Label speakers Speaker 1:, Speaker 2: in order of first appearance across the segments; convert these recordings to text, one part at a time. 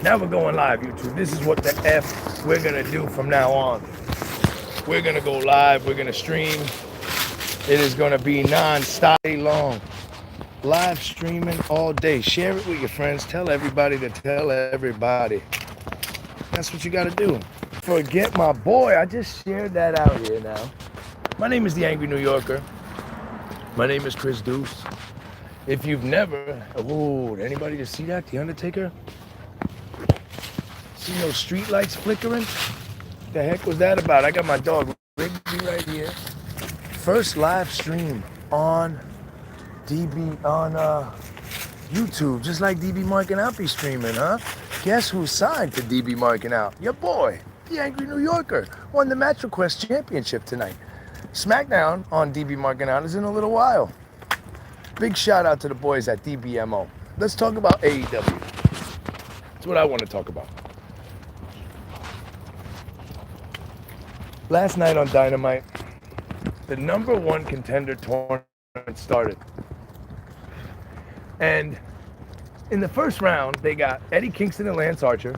Speaker 1: Now we're going live, YouTube. This is what the F we're gonna do from now on. We're gonna go live, we're gonna stream. It is gonna be non-stop long. Live streaming all day. Share it with your friends. Tell everybody to tell everybody. That's what you gotta do. Forget my boy, I just shared that out here now. My name is the Angry New Yorker. My name is Chris Deuce. If you've never, anybody just see that? The Undertaker? See those street lights flickering? The heck was that about? I got my dog Rigby right here. First live stream on YouTube, just like DB Marking Out be streaming, huh? Guess who's signed to DB Marking Out? Your boy, the Angry New Yorker, won the Match Request Championship tonight. SmackDown on DB Marking Out is in a little while. Big shout out to the boys at DBMO. Let's talk about AEW. That's what I want to talk about. Last night on Dynamite, the #1 contender tournament started. And in the first round, they got Eddie Kingston and Lance Archer,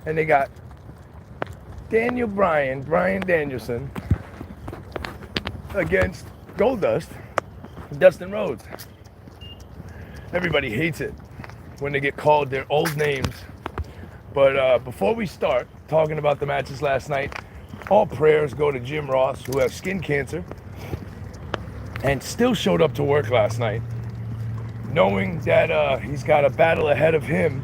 Speaker 1: and they got Brian Danielson against Goldust, Dustin Rhodes. Everybody hates it when they get called their old names. But before we start talking about the matches last night, all prayers go to Jim Ross, who has skin cancer and still showed up to work last night, knowing that he's got a battle ahead of him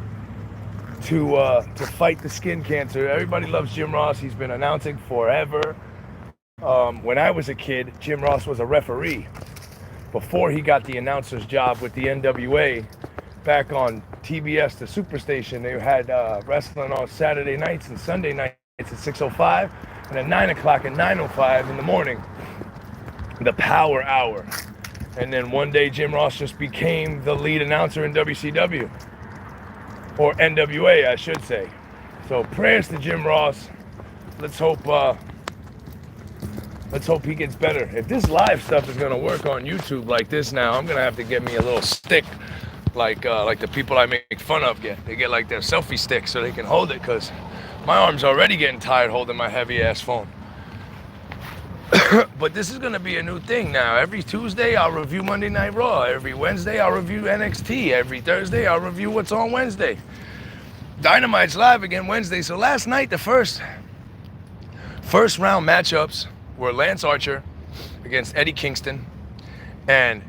Speaker 1: to fight the skin cancer. Everybody loves Jim Ross. He's been announcing forever. When I was a kid, Jim Ross was a referee before he got the announcer's job with the NWA back on TBS, the Superstation. They had wrestling on Saturday nights and Sunday nights at 6:05 and at 9 o'clock and 9:05 in the morning, the Power Hour. And then one day Jim Ross just became the lead announcer in WCW, or NWA, I should say. So prayers to Jim Ross. Let's hope he gets better. If this live stuff is gonna work on YouTube like this now, I'm gonna have to get me a little stick, like the people I make fun of get. They get like their selfie stick so they can hold it, because my arm's already getting tired holding my heavy ass phone. But this is gonna be a new thing now. Every Tuesday I'll review Monday Night Raw. Every Wednesday I'll review NXT. Every Thursday I'll review what's on Wednesday. Dynamite's live again Wednesday. So last night the first round matchups were Lance Archer against Eddie Kingston and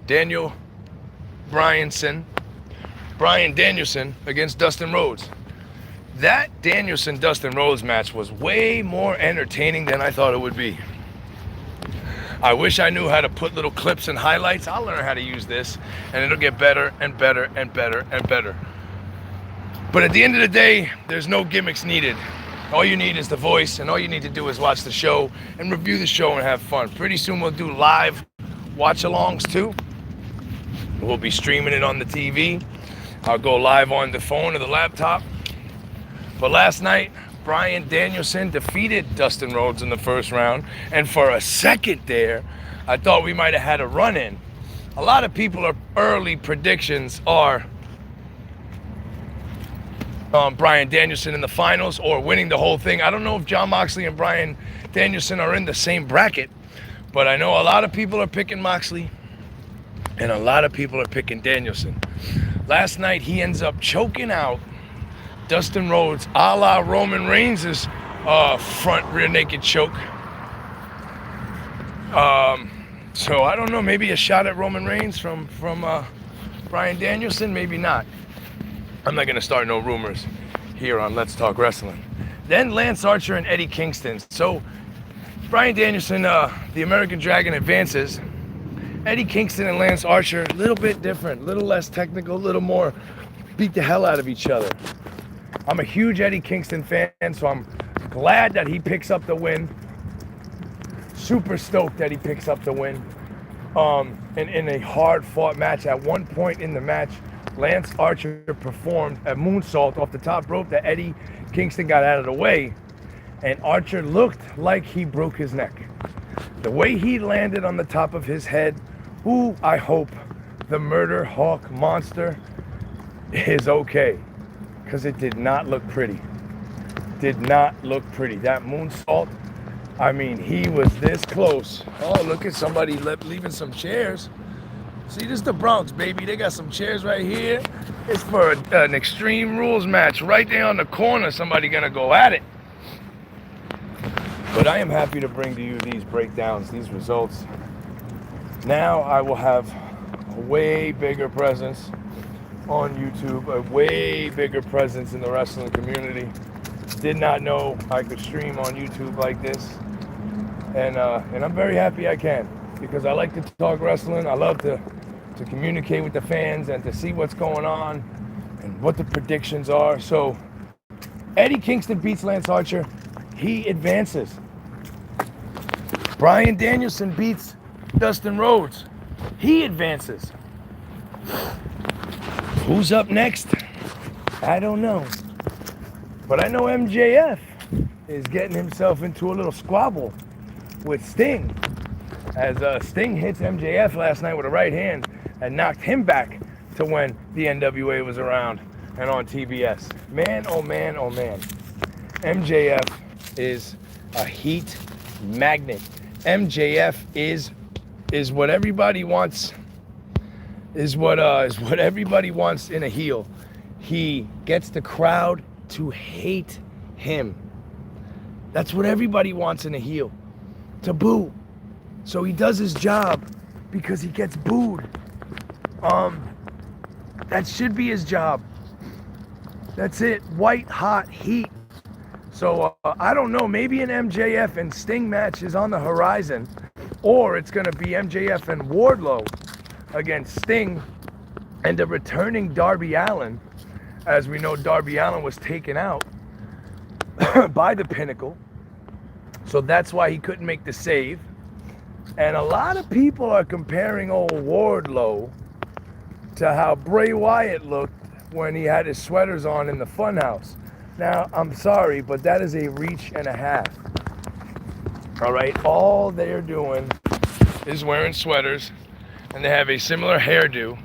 Speaker 1: Brian Danielson against Dustin Rhodes. That Danielson-Dustin Rhodes match was way more entertaining than I thought it would be. I wish I knew how to put little clips and highlights. I'll learn how to use this, and it'll get better and better and better and better. But at the end of the day, there's no gimmicks needed. All you need is the voice, and all you need to do is watch the show and review the show and have fun. Pretty soon we'll do live watch-alongs too. We'll be streaming it on the TV. I'll go live on the phone or the laptop. But last night, Brian Danielson defeated Dustin Rhodes in the first round, and for a second there, I thought we might have had a run-in. A lot of people's early predictions are Brian Danielson in the finals or winning the whole thing. I don't know if Jon Moxley and Brian Danielson are in the same bracket, but I know a lot of people are picking Moxley and a lot of people are picking Danielson. Last night, he ends up choking out Dustin Rhodes, a la Roman Reigns' front rear naked choke. So I don't know, maybe a shot at Roman Reigns from Brian Danielson, maybe not. I'm not gonna start no rumors here on Let's Talk Wrestling. Then Lance Archer and Eddie Kingston. So Brian Danielson, the American Dragon, advances. Eddie Kingston and Lance Archer, a little bit different, a little less technical, a little more beat the hell out of each other. I'm a huge Eddie Kingston fan, so I'm glad that he picks up the win. Super stoked that he picks up the win. In a hard-fought match. At one point in the match, Lance Archer performed a moonsault off the top rope that Eddie Kingston got out of the way, and Archer looked like he broke his neck. The way he landed on the top of his head, I hope the Murder Hawk monster is okay. because it did not look pretty. Did not look pretty. That moonsault, I mean, he was this close. Oh, look at somebody leaving some chairs. See, this is the Bronx, baby. They got some chairs right here. It's for an Extreme Rules match. Right there on the corner, somebody gonna go at it. But I am happy to bring to you these breakdowns, these results. Now I will have a way bigger presence on YouTube, a way bigger presence in the wrestling community. Did not know I could stream on YouTube like this. And I'm very happy I can, because I like to talk wrestling. I love to communicate with the fans and to see what's going on and what the predictions are. So Eddie Kingston beats Lance Archer. He advances. Bryan Danielson beats Dustin Rhodes. He advances. Who's up next? I don't know. But I know MJF is getting himself into a little squabble with Sting, as Sting hits MJF last night with a right hand and knocked him back to when the NWA was around and on TBS. Man, oh man, oh man. MJF is a heat magnet. MJF is what everybody wants. Is what everybody wants in a heel. He gets the crowd to hate him. That's what everybody wants in a heel. To boo. So he does his job because he gets booed. That should be his job. That's it. White hot heat. So I don't know, maybe an MJF and Sting match is on the horizon, or it's gonna be MJF and Wardlow against Sting and a returning Darby Allin. As we know, Darby Allin was taken out by the Pinnacle, so that's why he couldn't make the save. And a lot of people are comparing old Wardlow to how Bray Wyatt looked when he had his sweaters on in the Funhouse. Now, I'm sorry, but that is a reach and a half. All right, all they're doing is wearing sweaters, and they have a similar hairdo.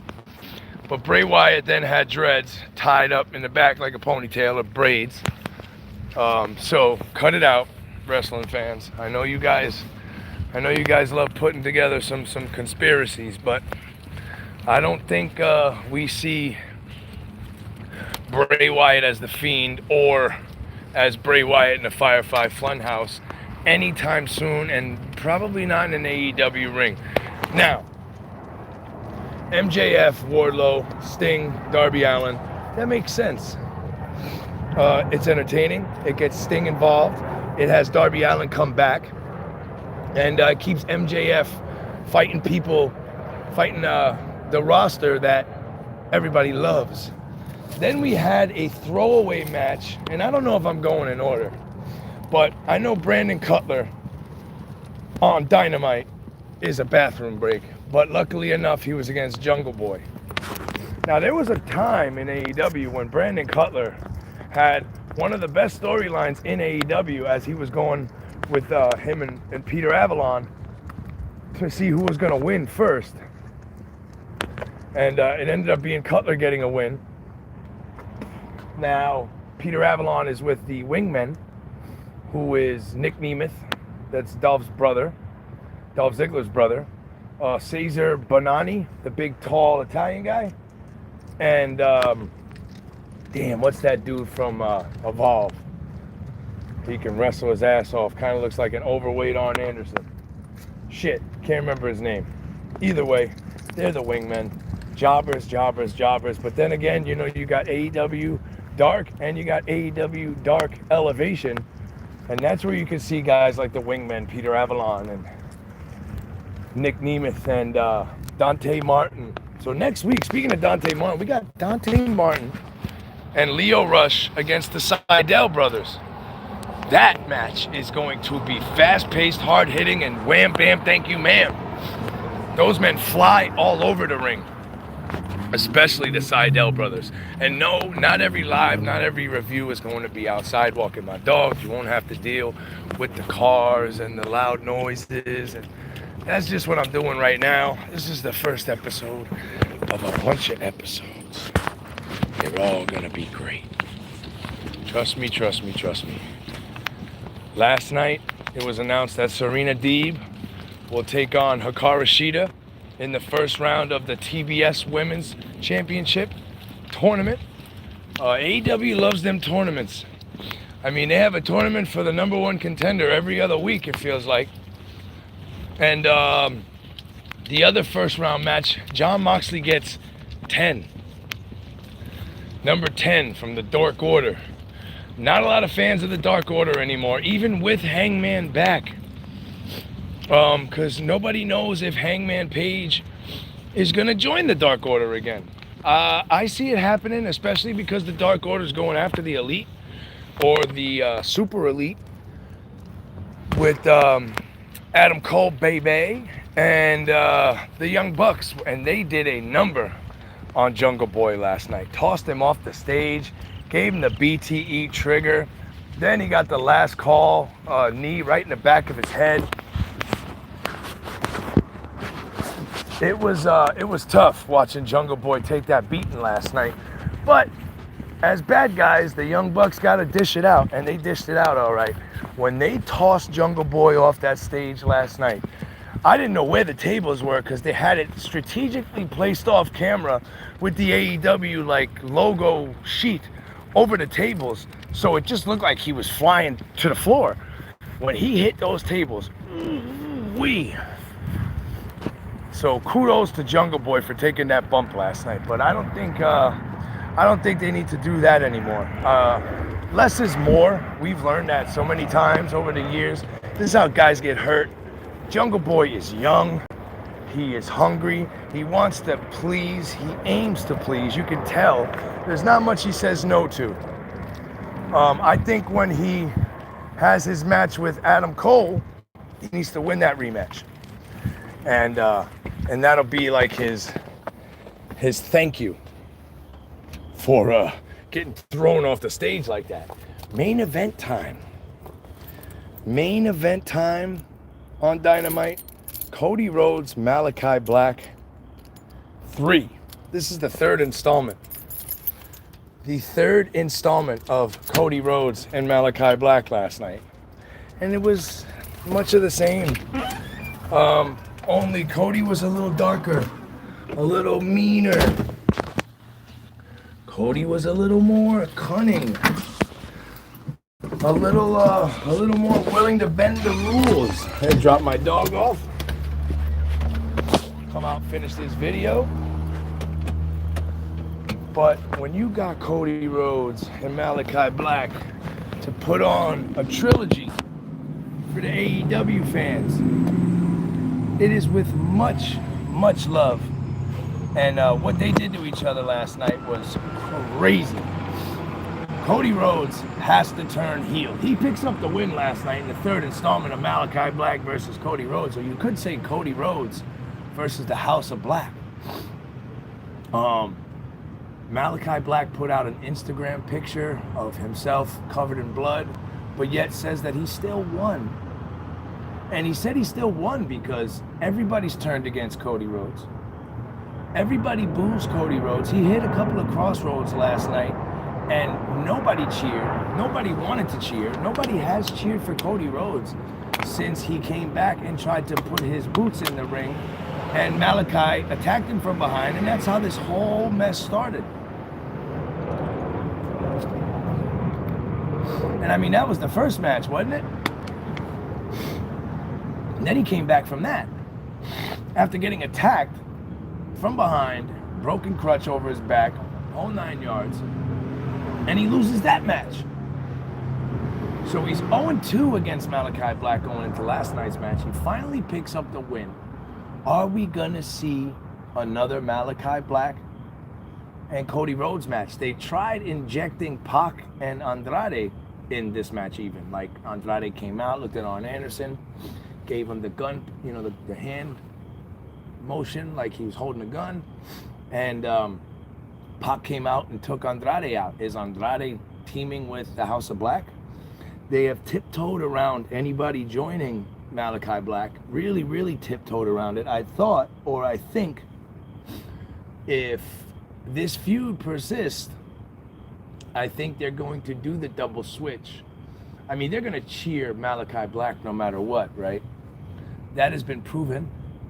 Speaker 1: But Bray Wyatt then had dreads tied up in the back like a ponytail or braids. So cut it out, wrestling fans. I know you guys love putting together some conspiracies, but I don't think we see Bray Wyatt as the Fiend or as Bray Wyatt in the Firefly Funhouse anytime soon, and probably not in an AEW ring. Now, MJF, Wardlow, Sting, Darby Allin, that makes sense. It's entertaining. It gets Sting involved. It has Darby Allin come back, and keeps MJF fighting people, fighting the roster that everybody loves. Then we had a throwaway match, and I don't know if I'm going in order, but I know Brandon Cutler on Dynamite is a bathroom break, but luckily enough, he was against Jungle Boy. Now, there was a time in AEW when Brandon Cutler had one of the best storylines in AEW, as he was going with him and Peter Avalon to see who was going to win first. And it ended up being Cutler getting a win. Now, Peter Avalon is with the Wingmen, who is Nick Nemeth, that's Dolph Ziggler's brother, Cesar Bonani, the big, tall Italian guy, and, damn, what's that dude from Evolve? He can wrestle his ass off, kind of looks like an overweight Arn Anderson. Shit, can't remember his name. Either way, they're the Wingmen. Jobbers, but then again, you know, you got AEW Dark and you got AEW Dark Elevation, and that's where you can see guys like the Wingmen, Peter Avalon and Nick Nemeth and Dante Martin. So next week, speaking of Dante Martin, we got Dante Martin and Leo Rush against the Sydal brothers. That match is going to be fast-paced, hard-hitting, and wham, bam, thank you, ma'am. Those men fly all over the ring, especially the Sydal brothers. And no, not every review is going to be outside walking my dog. You won't have to deal with the cars and the loud noises. And that's just what I'm doing right now. This is the first episode of a bunch of episodes. They're all going to be great. Trust me, trust me, trust me. Last night, it was announced that Serena Deeb will take on Hikaru Shida in the first round of the TBS Women's Championship tournament. AEW loves them tournaments. I mean, they have a tournament for the number one contender every other week, it feels like. And the other first round match, Jon Moxley gets 10. Number 10 from the Dark Order. Not a lot of fans of the Dark Order anymore, even with Hangman back. Because nobody knows if Hangman Page is going to join the Dark Order again. I see it happening, especially because the Dark Order is going after the Elite or the Super Elite with Adam Cole, baby, and the Young Bucks. And they did a number on Jungle Boy last night. Tossed him off the stage, gave him the BTE trigger. Then he got the last call, knee right in the back of his head. It was tough watching Jungle Boy take that beating last night. But as bad guys, the Young Bucks got to dish it out, and they dished it out all right. When they tossed Jungle Boy off that stage last night, I didn't know where the tables were because they had it strategically placed off camera with the AEW like logo sheet over the tables, so it just looked like he was flying to the floor. When he hit those tables, wee. So kudos to Jungle Boy for taking that bump last night, but I don't think they need to do that anymore. Less is more. We've learned that so many times over the years. This is how guys get hurt. Jungle Boy is young. He is hungry. He wants to please. He aims to please. You can tell. There's not much he says no to. I think when he has his match with Adam Cole, he needs to win that rematch. And that'll be like his thank you for getting thrown off the stage like that. Main event time. Main event time on Dynamite. Cody Rhodes, Malachi Black 3. This is the third installment. The third installment of Cody Rhodes and Malachi Black last night. And it was much of the same. Only Cody was a little darker, a little meaner. Cody was a little more cunning, a little more willing to bend the rules. I dropped my dog off. Come out, finish this video. But when you got Cody Rhodes and Malachi Black to put on a trilogy for the AEW fans, it is with much, much love. And what they did to each other last night was crazy. Cody Rhodes has to turn heel. He picks up the win last night in the third installment of Malachi Black versus Cody Rhodes. Or you could say Cody Rhodes versus the House of Black. Malachi Black put out an Instagram picture of himself covered in blood, but yet says that he still won. And he said he still won because everybody's turned against Cody Rhodes. Everybody boos Cody Rhodes. He hit a couple of crossroads last night, and nobody cheered. Nobody wanted to cheer. Nobody has cheered for Cody Rhodes since he came back and tried to put his boots in the ring, and Malachi attacked him from behind, and that's how this whole mess started. And I mean, that was the first match, wasn't it? And then he came back from that after getting attacked from behind, broken crutch over his back, whole 9 yards, and he loses that match. So he's 0-2 against Malachi Black going into last night's match. He finally picks up the win. Are we gonna see another Malachi Black and Cody Rhodes match? They tried injecting Pac and Andrade in this match even. Like Andrade came out, looked at Arn Anderson, gave him the gun, the hand motion like he was holding a gun, and Pac came out and took Andrade out. Is Andrade teaming with the House of Black? They have tiptoed around anybody joining Malachi Black. Really, really tiptoed around it. I think if this feud persists, I think they're going to do the double switch. I mean, they're going to cheer Malachi Black no matter what, right? That has been proven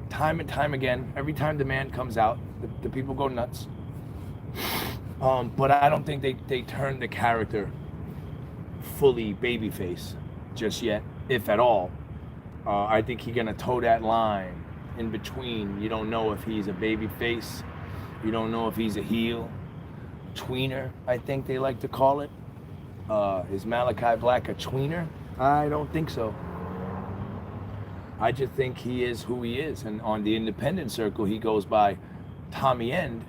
Speaker 1: time and time again. Every time the man comes out, the people go nuts. But I don't think they turn the character fully babyface just yet, if at all. I think he's going to toe that line in between. You don't know if he's a babyface. You don't know if he's a heel. Tweener, I think they like to call it. Is Malachi Black a tweener? I don't think so. I just think he is who he is. And on the independent circle, he goes by Tommy End,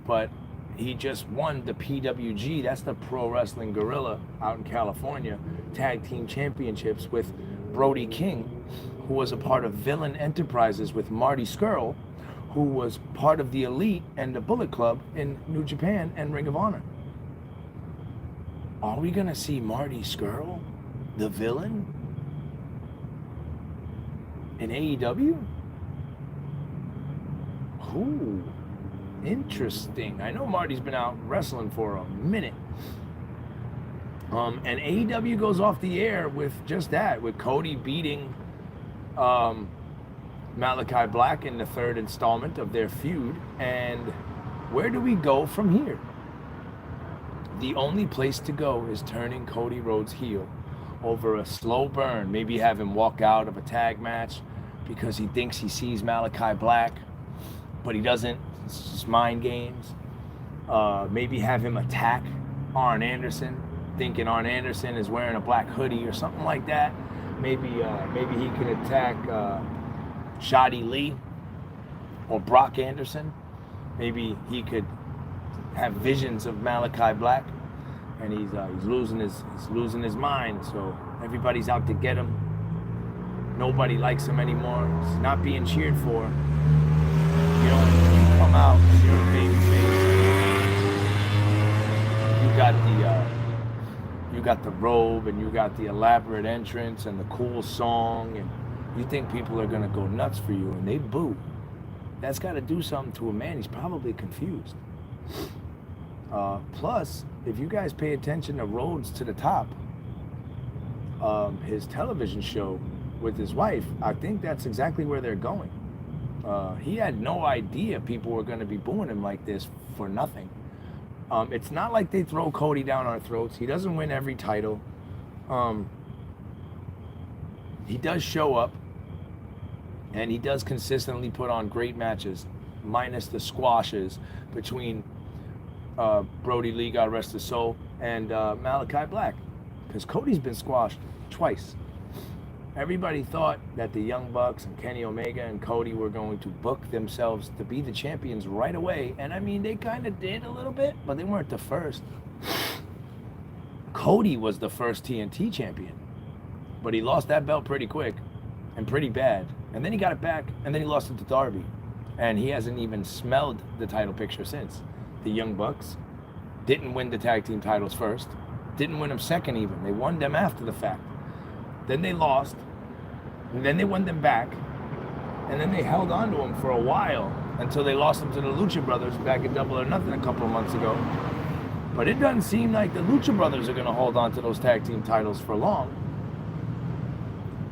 Speaker 1: but he just won the PWG, that's the Pro Wrestling Guerrilla out in California, Tag Team Championships with Brody King, who was a part of Villain Enterprises with Marty Scurll, who was part of the Elite and the Bullet Club in New Japan and Ring of Honor. Are we gonna see Marty Scurll, the Villain, in AEW? Ooh, interesting. I know Marty's been out wrestling for a minute. And AEW goes off the air with just that, with Cody beating Malachi Black in the third installment of their feud. And where do we go from here? The only place to go is turning Cody Rhodes heel over a slow burn. Maybe have him walk out of a tag match because he thinks he sees Malachi Black, but he doesn't. It's just mind games. Maybe have him attack Arn Anderson, thinking Arn Anderson is wearing a black hoodie or something like that. Maybe he can attack Shotty Lee or Brock Anderson. Maybe he could have visions of Malachi Black, and he's losing his mind. So everybody's out to get him. Nobody likes him anymore. He's not being cheered for. You know, when you come out and you're a baby face, you got the robe and you got the elaborate entrance and the cool song, and you think people are gonna go nuts for you, and they boo. That's got to do something to a man. He's probably confused. Plus, if you guys pay attention to Rhodes to the Top, his television show with his wife, I think that's exactly where they're going. He had no idea people were going to be booing him like this for nothing. It's not like they throw Cody down our throats. He doesn't win every title. He does show up, and he does consistently put on great matches, minus the squashes between Brody Lee, God rest his soul, and Malachi Black, because Cody's been squashed twice. Everybody thought that the Young Bucks and Kenny Omega and Cody were going to book themselves to be the champions right away, and I mean, they kind of did a little bit, but they weren't the first. Cody was the first TNT champion, but he lost that belt pretty quick and pretty bad, and then he got it back, and then he lost it to Darby, and he hasn't even smelled the title picture since. The Young Bucks didn't win the tag team titles first, didn't win them second even. They won them after the fact. Then they lost, and then they won them back, and then they held on to them for a while until they lost them to the Lucha Brothers back at Double or Nothing a couple of months ago. But it doesn't seem like the Lucha Brothers are going to hold on to those tag team titles for long.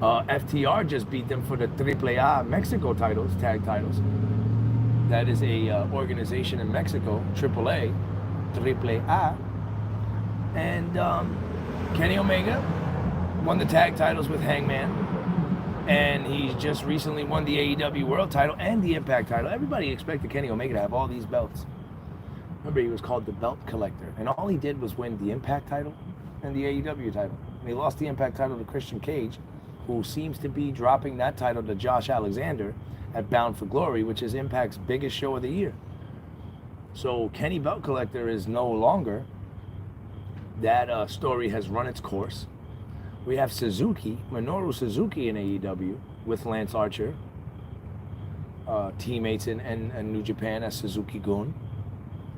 Speaker 1: FTR just beat them for the AAA Mexico titles, tag titles. That is a organization in Mexico, AAA. And Kenny Omega won the tag titles with Hangman, and he just recently won the AEW World title and the Impact title. Everybody expected Kenny Omega to have all these belts. Remember, he was called the Belt Collector, and all he did was win the Impact title and the AEW title. And he lost the Impact title to Christian Cage, who seems to be dropping that title to Josh Alexander at Bound for Glory, which is Impact's biggest show of the year. So Kenny Belt Collector is no longer. That story has run its course. We have Suzuki, Minoru Suzuki in AEW with Lance Archer, teammates in New Japan as Suzuki-gun.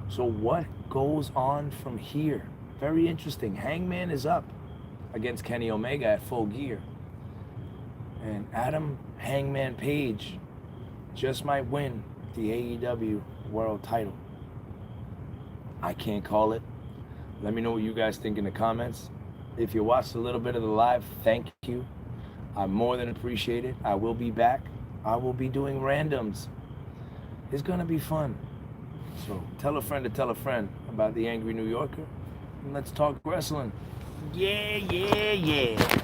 Speaker 1: So what goes on from here? Very interesting. Hangman is up against Kenny Omega at Full Gear. And Adam Hangman Page just might win the AEW World title. I can't call it, Let me know what you guys think in the comments. If you watched a little bit of the live, thank you. I more than appreciate it. I will be back. I will be doing randoms. It's gonna be fun. So tell a friend to tell a friend about the Angry New Yorker. And let's talk wrestling. Yeah, yeah, yeah.